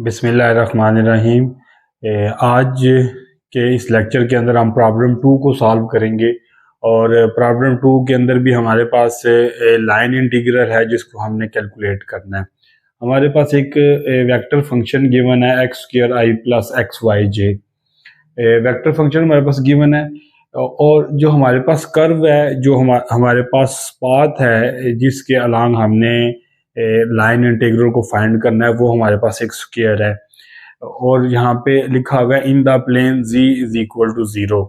बिस्मिल्लाहिर्रहमानिर्रहीम। आज के इस लेक्चर के अंदर हम प्रॉब्लम 2 को सॉल्व करेंगे और प्रॉब्लम 2 के अंदर भी हमारे पास लाइन इंटीग्रल है जिसको हमने कैलकुलेट करना है। हमारे पास एक वेक्टर फंक्शन गिवन है एक्स स्क्वायर आई प्लस एक्स वाई जे। वेक्टर फंक्शन हमारे पास गिवन है और जो हमारे पास कर्व है, जो हमारे पास पाथ है जिसके अलांग हमने लाइन इंटीग्रल को फाइंड करना है, वो हमारे पास एक स्क्वायर है और यहाँ पे लिखा हुआ है in the plane z is equal to 0।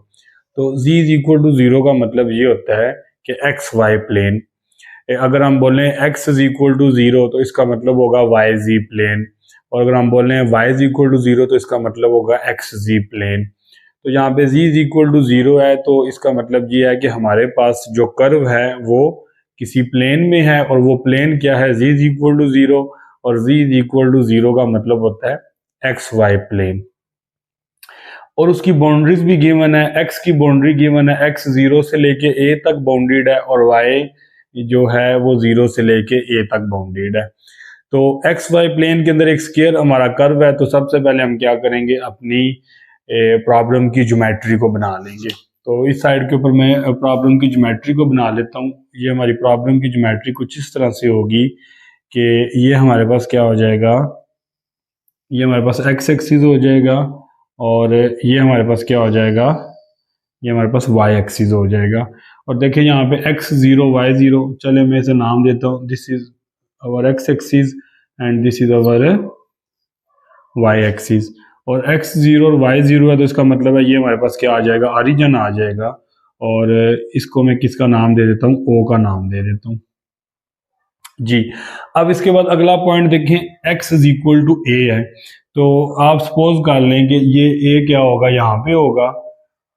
तो z इज इक्वल टू 0 का मतलब ये होता है कि एक्स वाई प्लेन। अगर हम बोलें x इज इक्वल टू 0 तो इसका मतलब होगा वाई जी प्लेन, और अगर हम बोलें y इज इक्वल टू 0 तो इसका मतलब होगा एक्स जी प्लेन। तो यहाँ पे z इज इक्वल टू 0 है तो इसका मतलब ये है कि हमारे पास जो कर्व है वो किसी प्लेन में है, और वो प्लेन क्या है, z इज इक्वल टू 0, और z इज इक्वल टू 0 का मतलब होता है एक्स वाई प्लेन। और उसकी बाउंड्रीज भी गिवन है, x की बाउंड्री गिवन है, x 0 से लेके a तक बाउंडेड है और y जो है वो 0 से लेके a तक बाउंडेड है। तो एक्स वाई प्लेन के अंदर एक स्क्वायर हमारा कर्व है। तो सबसे पहले हम क्या करेंगे, अपनी प्रॉब्लम की ज्योमेट्री को बना लेंगे। तो इस साइड के ऊपर मैं प्रॉब्लम की ज्योमेट्री को बना लेता हूँ। ये हमारी प्रॉब्लम की ज्योमेट्री कुछ इस तरह से होगी कि ये हमारे पास क्या हो जाएगा, ये हमारे पास एक्स एक्सिस हो जाएगा और ये हमारे पास क्या हो जाएगा, ये हमारे पास वाई एक्सिस हो जाएगा। और देखिए यहाँ पे x 0 y 0, चले मैं इसे नाम देता हूँ, this is our x axis and this is our y axis. और x 0 और y 0 है तो इसका मतलब है ये हमारे पास क्या आ जाएगा, ऑरिजिन आ जाएगा। और इसको मैं किसका नाम दे देता हूँ, o का नाम दे देता हूँ जी। अब इसके बाद अगला पॉइंट देखें, x is equal to a है। तो आप सपोज कर लें कि ये a क्या होगा, यहाँ पे होगा,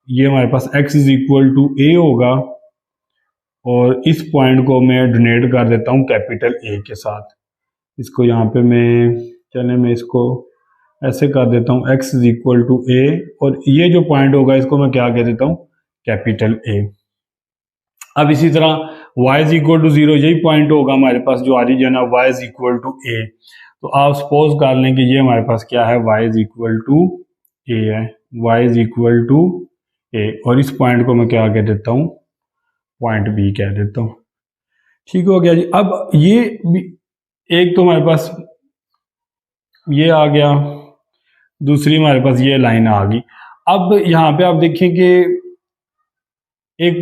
ये हमारे पास x is equal to a होगा और इस पॉइंट को मैं डोनेट कर देता हूँ कैपिटल A के साथ। इसको यहाँ पे मैं इसको ऐसे कर देता हूँ, x is equal to a, और ये जो पॉइंट होगा इसको मैं क्या कह देता हूँ, कैपिटल A। अब इसी तरह y इज इक्वल टू 0, यही पॉइंट होगा हमारे पास जो ऑरिजिन है, y is equal to a। तो आप सपोज कर लें कि ये हमारे पास क्या है, y is equal to a है, y is equal to a, और इस पॉइंट को मैं क्या कह देता हूँ, पॉइंट B कह देता हूँ। ठीक हो गया जी। अब ये एक तो हमारे पास ये आ गया, दूसरी हमारे पास ये लाइन आ गई। अब यहाँ पे आप देखें कि एक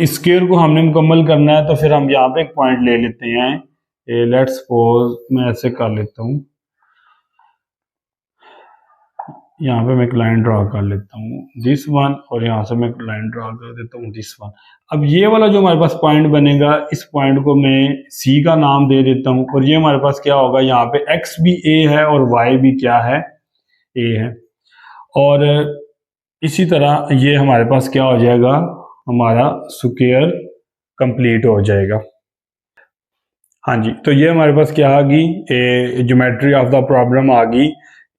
स्क्वायर को हमने मुकम्मल करना है, तो फिर हम यहाँ पे एक पॉइंट ले लेते हैं। लेट्स सपोज मैं ऐसे कर लेता हूँ, यहाँ पे मैं एक लाइन ड्रा कर लेता हूँ दिस वन, और यहाँ से मैं एक लाइन ड्रा कर देता हूँ दिस वन। अब ये वाला जो हमारे पास पॉइंट बनेगा, इस पॉइंट को मैं C का नाम दे देता हूँ, और ये हमारे पास क्या होगा, यहाँ पे x भी A है और y भी क्या है, A है। और इसी तरह ये हमारे पास क्या हो जाएगा, हमारा स्क्वायर कंप्लीट हो जाएगा। हाँ जी, तो ये हमारे पास क्या आ गई, ज्योमेट्री ऑफ द प्रॉब्लम आ गई।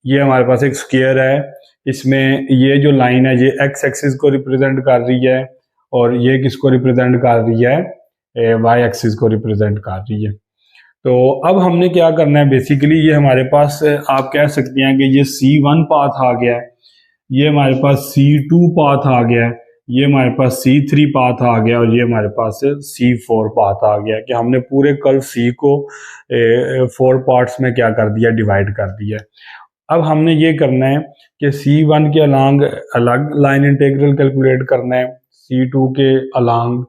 ये हमारे पास एक स्क्वायर है, इसमें ये जो लाइन है ये x एक्सिस को रिप्रेजेंट कर रही है और ये किसको रिप्रेजेंट कर रही है, y एक्सिस को रिप्रेजेंट कर रही है। तो अब हमने क्या करना है, बेसिकली ये हमारे पास आप कह सकते हैं कि ये C1 पाथ आ गया है, ये हमारे पास C2 पाथ आ गया है, ये हमारे पास C3 पाथ आ गया, और ये हमारे पास C4 पाथ आ गया कि हमने पूरे कर्व C को 4 पार्ट्स में क्या कर दिया, डिवाइड कर दिया। अब हमने ये करना है कि C1 के अलांग अलग लाइन इंटीग्रल कैलकुलेट करना है, C2 के अलांग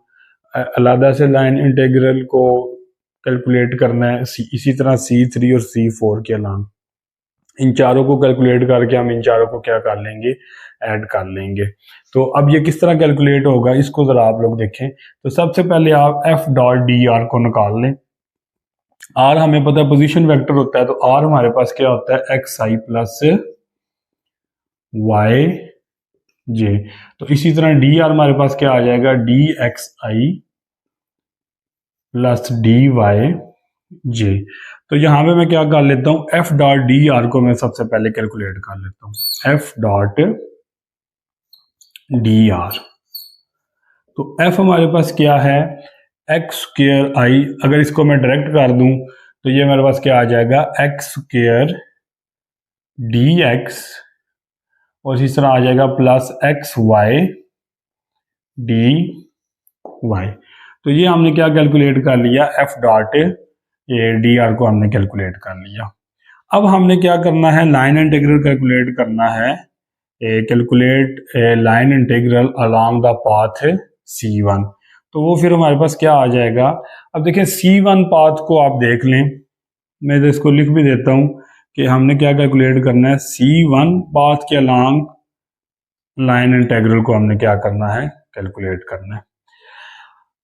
अलग से लाइन इंटीग्रल को कैलकुलेट करना है, इसी तरह C3 और C4 के अलांग। इन चारों को कैलकुलेट करके हम इन चारों को क्या कर लेंगे, ऐड कर लेंगे। तो अब ये किस तरह कैलकुलेट होगा, इसको जरा आप लोग देखें। तो सबसे पहले आप f डॉट डी आर को निकाल लें। r हमें पता है पोजीशन वेक्टर होता है, तो r हमारे पास क्या होता है, एक्स आई प्लस वाई जे। तो इसी तरह डी आर हमारे पास क्या आ जाएगा, डी एक्स आई प्लस डी वाई जे। तो यहां पे मैं क्या कर लेता हूं, एफ डॉट डी आर को मैं सबसे पहले कैलकुलेट कर लेता हूं, एफ डॉट डी आर। तो एफ हमारे पास क्या है, एक्स स्क्वायर आई। अगर इसको मैं डायरेक्ट कर दूं तो ये मेरे पास क्या आ जाएगा, एक्स स्क्वायर डी एक्स और इस तरह आ जाएगा plus x y d y. तो ये हमने क्या कैलकुलेट कर लिया, एफ डॉट ये डी आर को हमने कैलकुलेट कर लिया। अब हमने क्या करना है, लाइन इंटीग्रल कैलकुलेट करना है। Calculate line integral along the path C1। तो वो फिर हमारे पास क्या आ जाएगा, अब देखिए C1 पाथ को आप देख लें, मैं तो इसको लिख भी देता हूं कि हमने क्या कैलकुलेट करना है, C1 पाथ के अलोंग लाइन इंटीग्रल को हमने क्या करना है, कैलकुलेट करना है।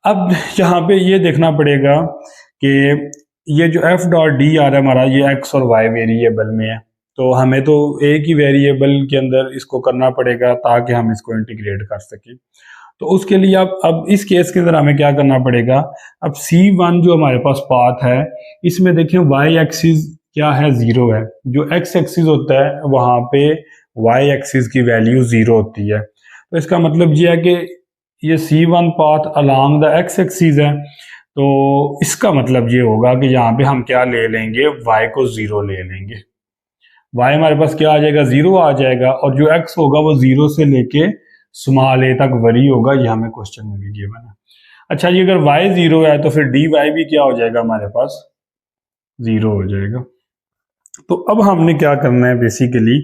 अब यहाँ पे ये देखना पड़ेगा कि ये जो एफ डॉट डी आ रहा है हमारा, ये एक्स और वाई वेरिएबल में है, तो हमें तो एक ही वेरिएबल के अंदर इसको करना पड़ेगा ताकि हम इसको इंटीग्रेट कर सकें। तो उसके लिए अब इस केस के अंदर हमें क्या करना पड़ेगा, अब C1 जो हमारे पास पाथ है, इसमें देखें वाई एक्सिस क्या है, जीरो है। जो एक्स एक्सिस होता है वहां पे वाई एक्सिस की वैल्यू जीरो होती है। तो इसका मतलब ये है कि ये C1 path along the x axis है, तो इसका मतलब ये होगा कि यहाँ पे हम क्या ले लेंगे, y को जीरो ले लेंगे। y हमारे पास क्या आ जाएगा, जीरो आ जाएगा, और जो x होगा वो जीरो से लेके स्मॉल a तक वरी होगा, ये हमें क्वेश्चन में भी गिवन है। अच्छा जी, अगर y जीरो है तो फिर dy भी क्या हो जाएगा, हमारे पास जीरो हो जाएगा। तो अब हमने क्या करना है, बेसिकली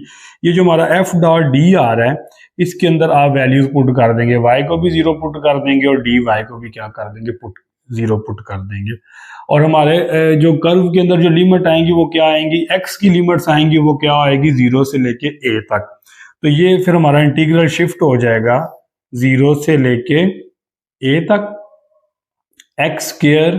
ये जो हमारा एफ डॉट डी आ रहा है, इसके अंदर आप वैल्यूज पुट कर देंगे, y को भी जीरो पुट कर देंगे और dy को भी क्या कर देंगे, पुट जीरो पुट कर देंगे। और हमारे जो कर्व के अंदर जो लिमिट आएंगी वो क्या आएंगी, x की लिमिट्स आएंगी, वो क्या आएगी, जीरो से लेके a तक। तो ये फिर हमारा इंटीग्रल शिफ्ट हो जाएगा जीरो से लेके a तक, x square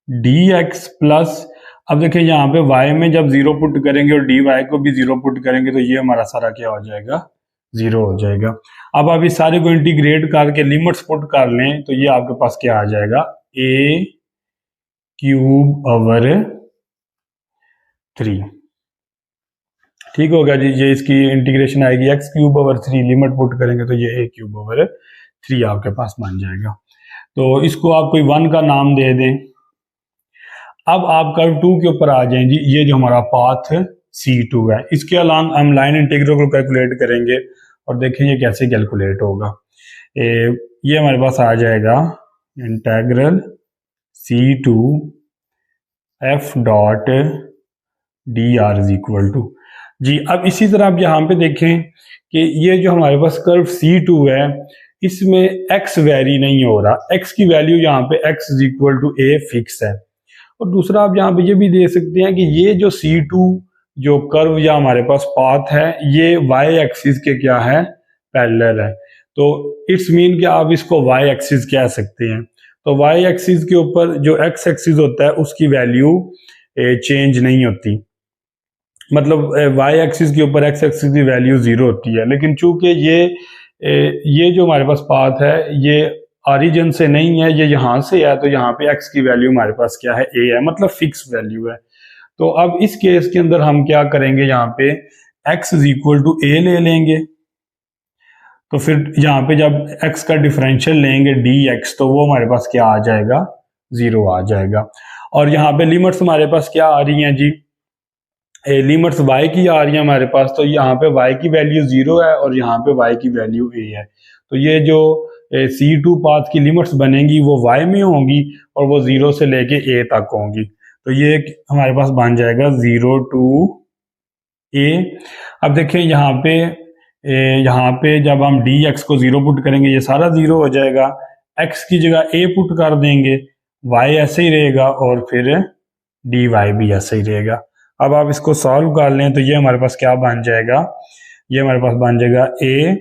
D x plus, अब देखिए यहाँ पे y में जब जीरो पुट करेंगे और dy को भी जीरो पुट करेंगे तो ये हमारा सारा क्या हो जाएगा, जीरो हो जाएगा। अब आप इस सारे को इंटीग्रेट करके लिमिट्स पुट कर लें तो ये आपके पास क्या आ जाएगा, a क्यूब ओवर 3। ठीक होगा जी, ये इसकी इंटीग्रेशन आएगी x cube over 3, limit put करेंगे तो ये a क्यूब ओवर 3 आपके पास बन जाएगा। तो इसको आप कोई 1 का नाम दे दें। अब आप कर्व 2 के ऊपर आ जाएं जी, ये जो हमारा पाथ C2 है, इसके अलांग हम लाइन इंटीग्रल को कैलकुलेट करेंगे और देखें ये कैसे कैलकुलेट होगा। ये हमारे पास आ जाएगा integral C2 F dot D R is equal to G. अब इसी तरह आप यहाँ पे देखें कि ये जो हमारे पास कर्व C2 है, इसमें x वेरी नहीं हो रहा, x की वैल्यू यहाँ पे x is equal to a fix है। और दूसरा आप यहाँ पे ये भी दे सकते हैं कि ये जो C2 जो कर्व या हमारे पास पाथ है, ये y एक्सिस के क्या है, पैरेलल है। तो इट्स मीन कि आप इसको y एक्सिस कह सकते हैं। तो y एक्सिस के ऊपर जो x एक्सिस होता है उसकी वैल्यू चेंज नहीं होती, मतलब y एक्सिस के ऊपर x एक्सिस की वैल्यू जीरो होती है। लेकिन चूंकि ये जो हमारे पास पाथ है ये ऑरिजिन से नहीं है, ये यहाँ से है, तो यहाँ पे x की वैल्यू हमारे पास क्या है, a है, मतलब फिक्स वैल्यू है। तो अब इस केस के अंदर हम क्या करेंगे, यहाँ पे x is equal to a ले लेंगे। तो फिर यहाँ पे जब x का डिफरेंशियल लेंगे dx, तो वो हमारे पास क्या आ जाएगा, जीरो आ जाएगा। और यहाँ पे लिमिट्स हमारे पास क्या आ रही हैं जी, लिमिट्स y की आ रही है हमारे पास, तो यहाँ पे y की वैल्यू जीरो है और यहाँ पे y की वैल्यू a है। तो ये जो C2 पाथ की लिमिट्स बनेंगी वो y में होंगी और वो जीरो से लेके a तक होंगी। तो ये हमारे पास बन जाएगा जीरो टू a। अब देखिए यहाँ पे जब हम dx को जीरो पुट करेंगे ये सारा जीरो हो जाएगा, x की जगह a पुट कर देंगे, y ऐसे ही रहेगा और फिर dy भी ऐसे ही रहेगा। अब आप इसको सॉल्व कर लें तो ये हमारे पास क्या बन जाएगा, ये हमारे पास बन जाएगा a,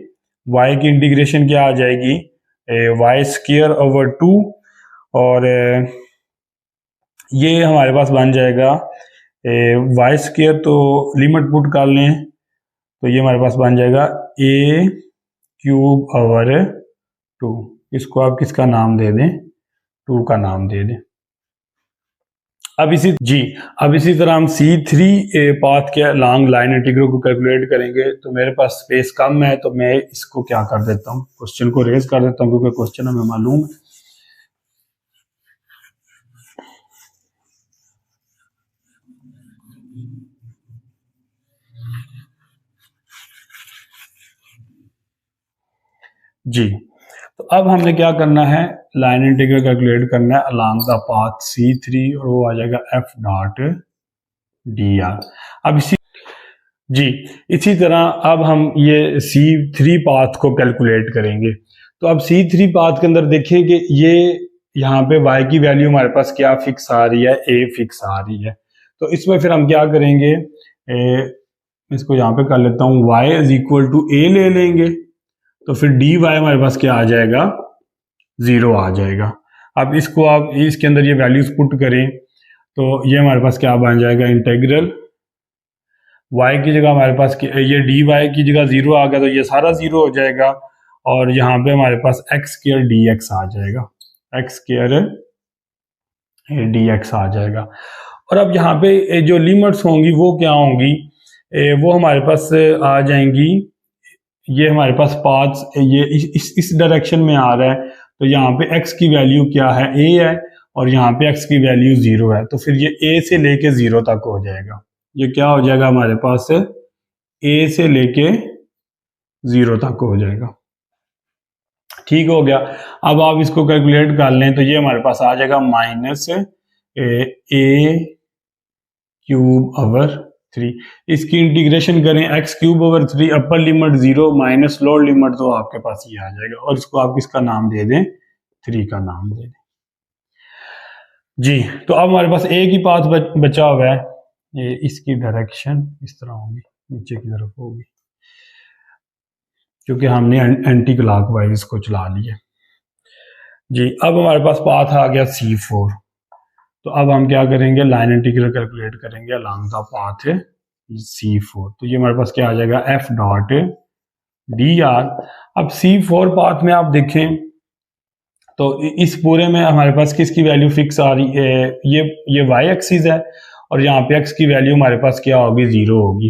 y की इंटीग्रेशन क्या आ जाएगी, वाई स्क्वायर ओवर 2, और ये हमारे पास बन जाएगा वाई स्क्वायर, तो लिमिट पुट कर लें तो ये हमारे पास बन जाएगा a क्यूब ओवर 2। इसको आप किसका नाम दे दें, 2 का नाम दे दें। अब इसी तरह हम C3 पाथ के लॉन्ग लाइन इंटीग्रल को कैलकुलेट करेंगे। तो मेरे पास स्पेस कम है तो मैं इसको क्या कर देता हूँ, क्वेश्चन को रेज कर देता हूँ, क्योंकि क्वेश्चन हमें मालूम है। जी, तो अब हमने क्या करना है, लाइन इंटीग्रल कैलकुलेट करना है अलोंग द पाथ C3 और वो आ जाएगा F डॉट dr। अब इसी तरह अब हम ये C3 पाथ को कैलकुलेट करेंगे। तो अब C3 पाथ के अंदर देखिए कि ये यहाँ पे y की वैल्यू हमारे पास क्या फिक्स आ रही है, a फिक्स आ रही है। तो इसमें फिर हम क्या करेंगे, इसको यहाँ पे कर लेता हूँ, y is equal to a ले लेंगे, तो फिर dy हमारे पास क्या आ जाएगा, 0 आ जाएगा। अब इसको आप इसके अंदर ये वैल्यूज पुट करें तो ये हमारे पास क्या बन जाएगा, इंटेग्रल y की जगह हमारे पास ये dy की जगह 0 आ गया, तो ये सारा 0 हो जाएगा और यहाँ पे हमारे पास x स्क्वायर dx आ जाएगा, x स्क्वायर dx आ जाएगा। और अब यहाँ पे जो लिमिट्स होंगी वो क्या होंगी, वो हमारे पास आ जाएंगी, ये हमारे पास पाथ ये इस डायरेक्शन में आ रहा है, तो यहाँ पे x की वैल्यू क्या है, a है, और यहाँ पे x की वैल्यू 0 है, तो फिर ये a से लेके 0 तक हो जाएगा। ये क्या हो जाएगा हमारे पास, a से लेके 0 तक हो जाएगा। ठीक हो गया। अब आप इसको कैलकुलेट कर लें तो ये हमारे पास आ जाएगा माइनस a क्यूब ओवर 3। इसकी इंटीग्रेशन करें x cube over 3, upper limit 0 minus lower limit, तो आपके पास ये आ जाएगा, और इसको आप किसका नाम दे दें, 3 का नाम दे दें। जी, तो अब हमारे पास a की पाथ बचा हुआ है, ये इसकी डायरेक्शन इस तरह होगी, नीचे की तरफ होगी, क्योंकि हमने एंटी क्लॉकवाइज इसको चला लिया। जी, अब हमारे पास पाथ आ गया C4, तो अब हम क्या करेंगे, लाइन इंटीग्रल कैलकुलेट करेंगे अलोंग द पाथ C4। तो ये हमारे पास क्या आ जाएगा, F डॉट dr। अब C4 पाथ में आप देखें तो इस पूरे में हमारे पास किसकी वैल्यू फिक्स आ रही है, ये y एक्सिस है, और यहाँ पे x की वैल्यू हमारे पास क्या होगी, 0 होगी।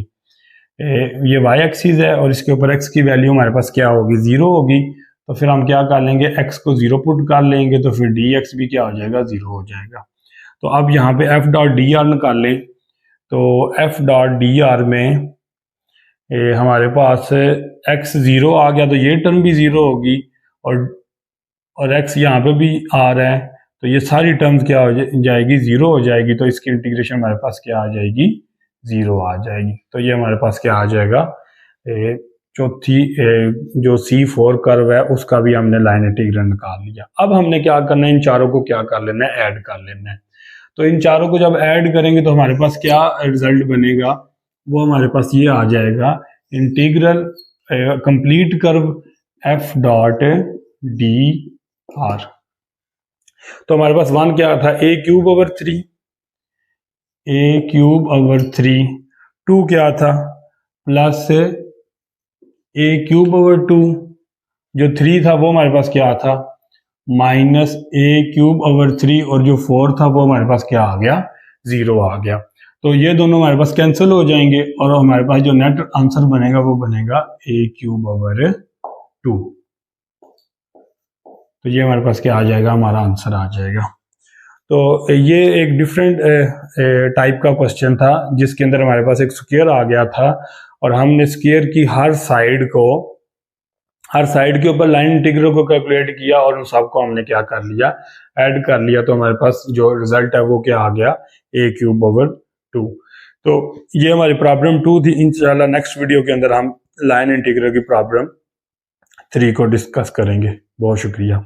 ये y एक्सिस है और इसके ऊपर x की वैल्यू हमारे पास क्या होगी, 0 होगी। तो फिर हम क्या कर लेंगे, x को 0 पुट कर लेंगे, तो फिर dx भी क्या हो जाएगा, 0 हो जाएगा। तो अब यहाँ पे f डॉट डी आर निकाल लें, तो f डॉट डी आर में हमारे पास x 0 आ गया, तो ये टर्म भी 0 होगी, और x यहाँ पे भी आ रहा है, तो ये सारी टर्म्स क्या हो जाएगी, 0 हो जाएगी। तो इसकी इंटीग्रेशन हमारे पास क्या आ जाएगी, 0 आ जाएगी। तो ये हमारे पास क्या आ जाएगा, चौथी जो C4 कर्व है उसका भी हमने लाइन इंटीग्रल निकाल लिया। अब हमने क्या करना है, इन चारों को क्या कर लेना है, ऐड कर लेना है। तो इन चारों को जब ऐड करेंगे तो हमारे पास क्या रिजल्ट बनेगा, वो हमारे पास ये आ जाएगा, integral complete curve F dot D are. तो हमारे पास 1 क्या था, a cube over 3, a cube over 3, 2 क्या था, प्लस a क्यूब ओवर 2, जो 3 था वो हमारे पास क्या था, माइनस a क्यूब ओवर 3, और जो 4 था वो हमारे पास क्या आ गया, 0 आ गया। तो ये दोनों हमारे पास कैंसिल हो जाएंगे और हमारे पास जो नेट आंसर बनेगा वो बनेगा a क्यूब ओवर 2। तो ये हमारे पास क्या आ जाएगा, हमारा आंसर आ जाएगा। तो ये एक डिफरेंट टाइप का क्वेश्चन था जिसके अंदर हमारे पास एक स्क्वायर आ गया था, और हमने स्क्वायर की हर साइड के ऊपर लाइन इंटीग्रल को कैलकुलेट किया और उन सबको हमने क्या कर लिया, ऐड कर लिया। तो हमारे पास जो रिजल्ट है वो क्या आ गया, a क्यूब ओवर 2। तो ये हमारी प्रॉब्लम 2 थी। इंशाल्लाह नेक्स्ट वीडियो के अंदर हम लाइन इंटीग्रल की प्रॉब्लम 3 को डिस्कस करेंगे। बहुत शुक्रिया।